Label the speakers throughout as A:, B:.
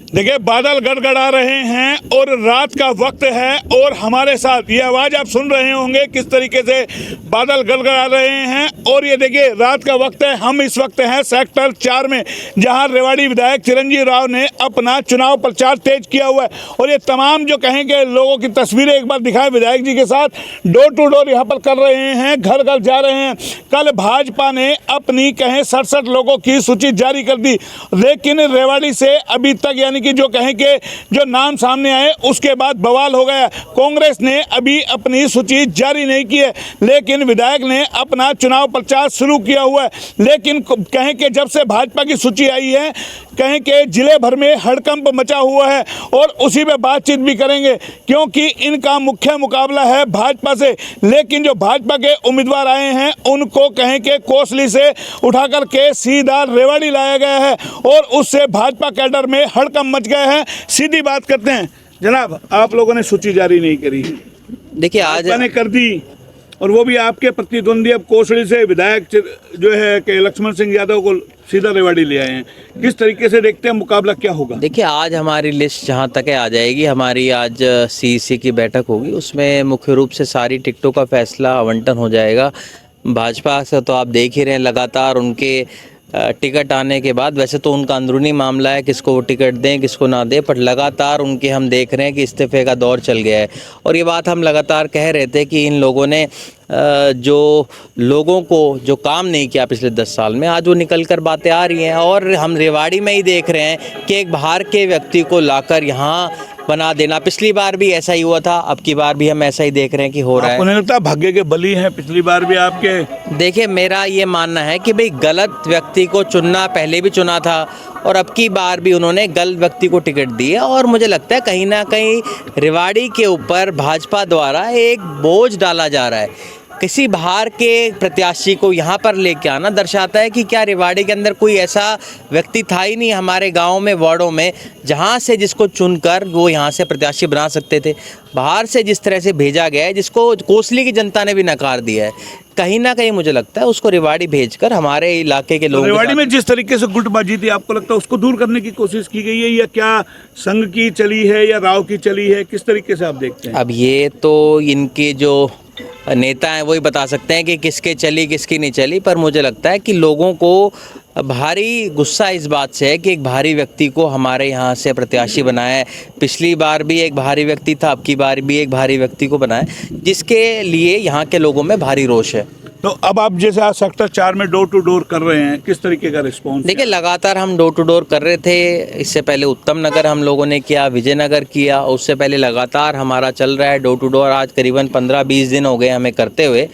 A: देखिए, बादल गड़गड़ा रहे हैं और रात का वक्त है और हमारे साथ ये आवाज़ आप सुन रहे होंगे किस तरीके से बादल गड़गड़ा रहे हैं। और ये देखिए, रात का वक्त है, हम इस वक्त हैं सेक्टर 4 में, जहां रेवाड़ी विधायक चिरंजीव राव ने अपना चुनाव प्रचार तेज किया हुआ है। और ये तमाम जो कहेंगे लोगों की तस्वीरें एक बार दिखाएं विधायक जी के साथ, डोर टू डोर यहाँ पर कर रहे हैं, घर घर जा रहे हैं। कल भाजपा ने अपनी कहें 67 लोगों की सूची जारी कर दी, लेकिन रेवाड़ी से अभी तक यानी कि जो कहें कि जो नाम सामने आए उसके बाद बवाल हो गया। कांग्रेस ने अभी अपनी सूची जारी नहीं की है, लेकिन विधायक ने अपना चुनाव प्रचार शुरू किया हुआ है। लेकिन कहें कि जब से भाजपा की सूची आई है, कहें कि जिले भर में हड़कंप मचा हुआ है और उसी पे बातचीत भी करेंगे, क्योंकि इनका मुख्य मुकाबला है भाजपा से। लेकिन जो भाजपा के उम्मीदवार आए हैं उनको कहें कि कोसली से उठाकर के सीधा रेवाड़ी लाया गया है और उससे भाजपा कैडर में हड़कंप मच गए हैं। सीधी बात करते हैं, जनाब, आप लोगों ने सूची जारी नहीं करी,
B: देखिए आज
A: मैंने कर दी, और वो भी आपके प्रतिद्वंदी अब कोसली से विधायक जो है कि लक्ष्मण सिंह यादव को सीधा रेवाड़ी ले आए हैं। किस तरीके से देखते हैं मुकाबला क्या होगा?
B: देखिए, आज हमारी लिस्ट जहाँ तक है आ जाएगी। हमारी आज सीईसी की बैठक होगी, उसमें मुख्य रूप से सारी टिकटों का फैसला आवंटन हो जाएगा। भाजपा से तो आप देख ही रहे हैं लगातार उनके टिकट आने के बाद, वैसे तो उनका अंदरूनी मामला है किसको वो टिकट दें किसको ना दें, पर लगातार उनके हम देख रहे हैं कि इस्तीफे का दौर चल गया है। और ये बात हम लगातार कह रहे थे कि इन लोगों ने जो लोगों को जो काम नहीं किया पिछले 10 साल में, आज वो निकल कर बातें आ रही हैं। और हम रेवाड़ी में ही देख रहे हैं कि एक बाहर के व्यक्ति को लाकर यहाँ बना देना, पिछली बार भी ऐसा ही हुआ था, अब की बार भी हम ऐसा ही देख रहे हैं कि हो रहा है।
A: उन्हें लगता है भाग्य के बली हैं, पिछली बार भी आपके।
B: देखिए, मेरा ये मानना है कि भाई गलत व्यक्ति को चुनना, पहले भी चुना था और अब की बार भी उन्होंने गलत व्यक्ति को टिकट दी है। और मुझे लगता है कहीं ना कहीं रेवाड़ी के ऊपर भाजपा द्वारा एक बोझ डाला जा रहा है। किसी बाहर के प्रत्याशी को यहाँ पर लेके आना दर्शाता है कि क्या रेवाड़ी के अंदर कोई ऐसा व्यक्ति था ही नहीं हमारे गांव में, वार्डों में, जहाँ से जिसको चुनकर वो यहाँ से प्रत्याशी बना सकते थे। बाहर से जिस तरह से भेजा गया है, जिसको कोसली की जनता ने भी नकार दिया है, कहीं ना कहीं मुझे लगता है उसको रेवाड़ी भेजकर हमारे इलाके के लोग,
A: रेवाड़ी में जिस तरीके से गुटबाजी थी, आपको लगता है उसको दूर करने की कोशिश की गई है, या क्या संघ की चली है या राव की चली है? किस तरीके से आप देखते हैं?
B: अब ये तो इनके जो नेता हैं वही बता सकते हैं कि किसके चली किसकी नहीं चली, पर मुझे लगता है कि लोगों को भारी गुस्सा इस बात से है कि एक भारी व्यक्ति को हमारे यहाँ से प्रत्याशी बनाया है। पिछली बार भी एक भारी व्यक्ति था, अब की बार भी एक भारी व्यक्ति को बनाया, जिसके लिए यहाँ के लोगों में भारी रोष है।
A: तो अब आप जैसे आज सेक्टर 4 में डोर टू डोर कर रहे हैं, किस तरीके का रिस्पॉन्स?
B: देखिए, लगातार हम डोर टू डोर कर रहे थे। इससे पहले उत्तम नगर हम लोगों ने किया, विजयनगर किया, उससे पहले लगातार हमारा चल रहा है डोर टू डोर। आज करीबन 15-20 दिन हो गए हमें करते हुए,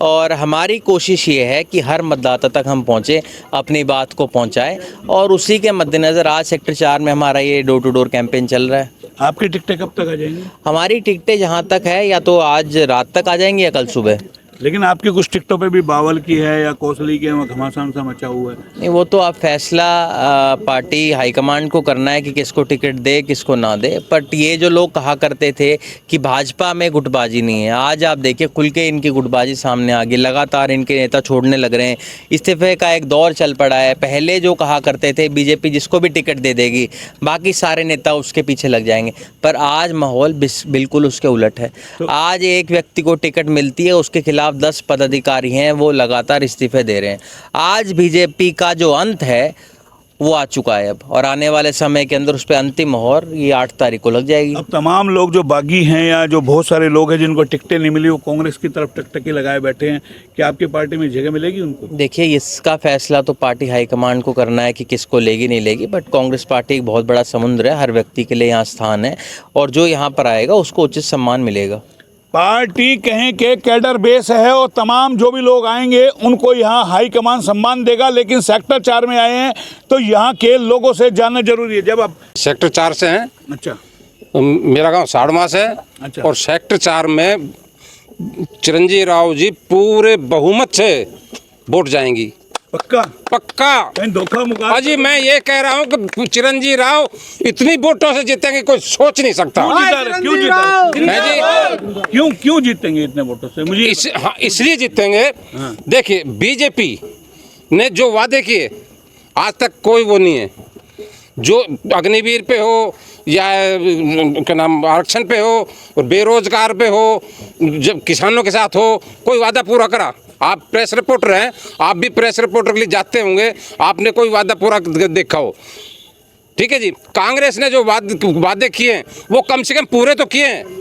B: और हमारी कोशिश ये है कि हर मतदाता तक हम पहुँचे, अपनी बात को पहुँचाएं, और उसी के मद्देनज़र आज सेक्टर 4 में हमारा ये डोर टू डोर कैंपेन चल रहा है।
A: आपकी टिकटें कब तक आ जाएंगी?
B: हमारी टिकटें जहाँ तक है या तो आज रात तक आ जाएंगी या कल सुबह।
A: लेकिन आपकी कुछ टिकटों पे भी बावल की है या कोसली के घमासान सा मचा हुआ है।
B: नहीं, वो तो आप फैसला पार्टी हाईकमांड को करना है कि किसको टिकट दे किसको ना दे। बट ये जो लोग कहा करते थे कि भाजपा में गुटबाजी नहीं है, आज आप देखिए खुल के इनकी गुटबाजी सामने आ गई। लगातार इनके नेता छोड़ने लग रहे हैं, इस्तीफे का एक दौर चल पड़ा है। पहले जो कहा करते थे बीजेपी जिसको भी टिकट दे देगी, बाकी सारे नेता उसके पीछे लग जाएंगे, पर आज माहौल बिल्कुल उसके उलट है। आज एक व्यक्ति को टिकट मिलती है, उसके खिलाफ 10 पदाधिकारी हैं, वो लगातार इस्तीफे दे रहे हैं। आज बीजेपी का जो अंत है वो आ चुका है अब, और आने वाले समय के अंदर उस पर अंतिम मोहर ये 8 तारीख को लग जाएगी।
A: अब तमाम लोग जो बागी हैं या जो बहुत सारे लोग हैं जिनको टिकटें नहीं मिली, वो कांग्रेस की तरफ टकटकी लगाए बैठे हैं, क्या आपकी पार्टी में जगह मिलेगी उनको?
B: देखिए, इसका फैसला तो पार्टी हाईकमांड को करना है कि किसको लेगी नहीं लेगी, बट कांग्रेस पार्टी एक बहुत बड़ा समुद्र है, हर व्यक्ति के लिए यहाँ स्थान है, और जो यहाँ पर आएगा उसको उचित सम्मान मिलेगा।
A: पार्टी कहें कि कैडर बेस है और तमाम जो भी लोग आएंगे उनको यहाँ हाईकमान सम्मान देगा, लेकिन सेक्टर 4 में आए हैं तो यहाँ के लोगों से जानना जरूरी है। जब आप
C: सेक्टर 4 से हैं?
A: अच्छा,
C: मेरा गांव साड़मास है।
A: अच्छा।
C: और सेक्टर 4 में चिरंजीव राव जी पूरे बहुमत से वोट जाएंगी।
A: पक्का?
C: पक्का।
A: कहीं धोखा मुकाबला?
C: अजी मैं ये कह रहा हूँ कि चिरंजीव राव इतनी वोटों से जीतेंगे कोई सोच नहीं सकता।
A: क्यों जीतेंगे इतने वोटों से? मुझे
C: इसलिए जीतेंगे। देखिए, बीजेपी ने जो वादे किए आज तक कोई वो नहीं है। जो अग्निवीर पे हो या क्या नाम आरक्षण पे हो और बेरोजगार पे हो, जब किसानों के साथ हो, कोई वादा पूरा करा? आप प्रेस रिपोर्टर हैं, आप भी प्रेस रिपोर्टर के लिए जाते होंगे, आपने कोई वादा पूरा देखा हो? ठीक है जी, कांग्रेस ने जो वादे किए हैं वो कम से कम पूरे तो किए हैं।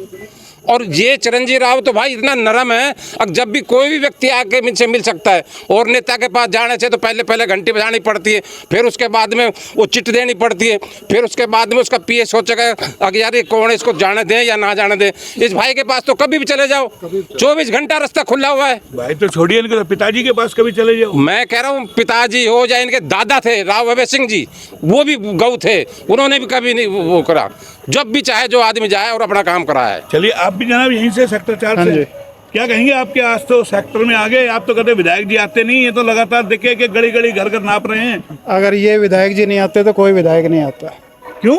C: और ये चिरंजीवी राव तो भाई इतना नरम है, अब जब भी कोई भी व्यक्ति आके मुझसे मिल सकता है। और नेता के पास जाने से तो पहले घंटी बजानी पड़ती है, फिर उसके बाद में वो चिट देनी पड़ती है, फिर उसके बाद में उसका पीए सोचेगा अगर यार ये कौन है, इसको जाने दें या ना जाने दें। इस भाई के पास तो कभी भी चले जाओ, 24 घंटा रास्ता खुला हुआ है।
A: भाई तो छोड़िए इनके, तो पिताजी के पास कभी चले जाओ।
C: मैं कह रहा हूँ पिताजी हो या इनके दादा थे राव अभय सिंह जी, वो भी गौ थे, उन्होंने भी कभी नहीं वो करा। जब भी चाहे जो आदमी जाए और अपना काम कराए।
A: चलिए आप भी जनाब यहीं से सेक्टर 4 से क्या कहेंगे? आपके आज तो सेक्टर में आ गए, आप तो कहते विधायक जी आते नहीं है, तो लगातार देखे कि गड़ी गड़ी घर घर नाप रहे हैं।
D: अगर ये विधायक जी नहीं आते तो कोई विधायक नहीं आता।
A: क्यों?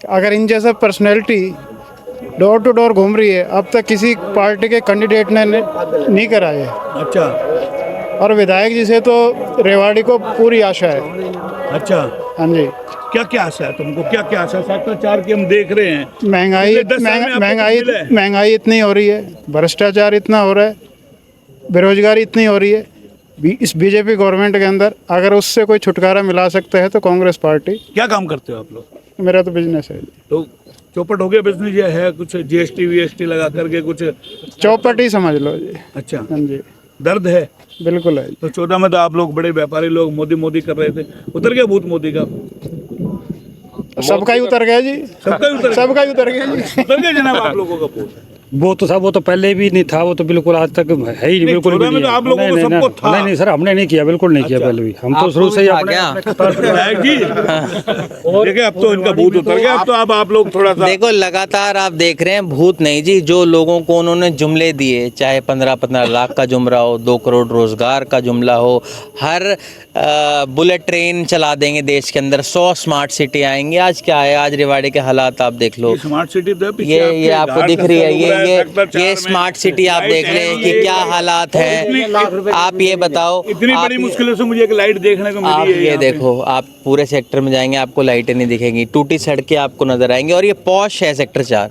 D: अगर इन जैसा पर्सनैलिटी डोर टू डोर घूम रही है, अब तक किसी पार्टी के कैंडिडेट ने नहीं करा है।
A: अच्छा
D: और विधायक जी से तो रेवाड़ी को पूरी आशा है।
A: अच्छा,
D: हाँ जी।
A: क्या क्या आशा है तुमको? क्या क्या आशा? सेक्टर 4 की हम देख रहे हैं,
D: महंगाई
A: पिछले 10 साल में आपको
D: महंगाई
A: कुछ मिला है?
D: महंगाई इतनी हो रही है, भ्रष्टाचार इतना हो रहा है, बेरोजगारी इतनी हो रही है। इस बीजेपी गवर्नमेंट के अंदर अगर उससे कोई छुटकारा मिला सकता है तो कांग्रेस पार्टी।
A: क्या काम करते हो आप लोग?
D: मेरा तो बिजनेस है।
A: तो चौपट हो गया बिजनेस या है कुछ जीएसटी वीएसटी लगा करके कुछ?
D: चौपट ही समझ लो जी।
A: अच्छा,
D: हाँ जी,
A: दर्द है?
D: बिल्कुल है।
A: तो 14 में तो आप लोग बड़े व्यापारी लोग मोदी मोदी कर रहे थे, उतर गया भूत मोदी का?
D: सबका ही उतर गया जी। सबका ही उतर गया जी।
A: उतर गया जनाब आप लोगों का भूत?
E: वो तो था, वो तो पहले भी नहीं था, वो तो बिल्कुल आज तक है ही नहीं, बिल्कुल भी
A: 14 में
E: नहीं
A: तो
E: है।
A: आप लोगों को
E: नहीं,
A: सबको था।
E: नहीं सर, हमने नहीं किया, बिल्कुल नहीं किया पहले भी। हम तो शुरू से ही अपने
A: विधायक जी देखिए अब तो इनका भूत उतर गया। अब तो अब आप लोग थोड़ा सा
B: देखो, लगातार आप देख रहे हैं, भूत नहीं जी, जो लोगों को उन्होंने जुमले दिए, चाहे 15-15 लाख का जुमला हो, 2 करोड़ रोजगार का जुमला हो, हर बुलेट ट्रेन चला देंगे देश के अंदर, 100 स्मार्ट सिटी आएंगी। आज क्या है? आज रेवाड़ी के हालात आप देख लो।
A: स्मार्ट सिटी तो पीछे
B: ये आपको दिख रही है, ये
A: में
B: स्मार्ट सिटी आप देख रहे हैं कि क्या हालात है। आप ये बताओ,
A: इतनी बड़ी मुश्किलों से मुझे एक लाइट देखने को
B: आप
A: मिली है।
B: ये देखो, आप पूरे सेक्टर में जाएंगे आपको लाइटें नहीं दिखेंगी, टूटी सड़कें आपको नजर आएंगी। और ये पॉश है सेक्टर 4।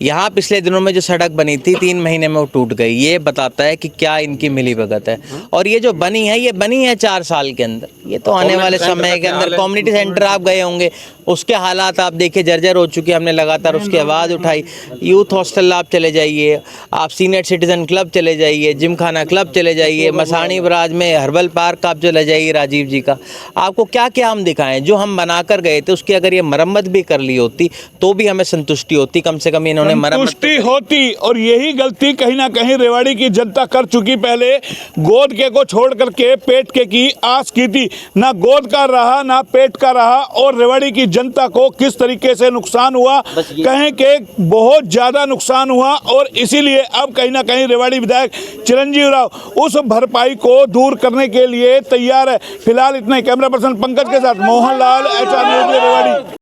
B: यहाँ पिछले दिनों में जो सड़क बनी थी 3 महीने में वो टूट गई। ये बताता है कि क्या इनकी मिलीभगत है। और ये जो बनी है, ये बनी है 4 साल के अंदर। ये तो आने वाले समय के अंदर कम्युनिटी सेंटर आप गए होंगे, उसके हालात आप देखिए, जर्जर हो चुके। हमने लगातार उसकी आवाज़ उठाई। यूथ हॉस्टल आप चले जाइए, आप सीनियर सिटीजन क्लब चले जाइए, जिम खाना क्लब चले जाइए, मसानी बराज में हर्बल पार्क आप चले जाइए राजीव जी का। आपको क्या क्या हम दिखाएं? जो हम बना कर गए थे उसकी अगर ये मरम्मत भी कर ली होती तो भी हमें संतुष्टि होती। कम से कम इन्होंने
A: संतुष्टि होती। और यही गलती कहीं ना कहीं रेवाड़ी की जनता कर चुकी। पहले गोद के को छोड़ करके पेट के की आस की थी, ना गोद का रहा ना पेट का रहा। और रेवाड़ी की जनता को किस तरीके से नुकसान हुआ, कहें कि बहुत ज्यादा नुकसान हुआ। और इसीलिए अब कहीं ना कहीं रेवाड़ी विधायक चिरंजीवी राव उस भरपाई को दूर करने के लिए तैयार है। फिलहाल इतने। कैमरा पर्सन पंकज के साथ मोहन लाल, HR न्यूज़ रेवाड़ी।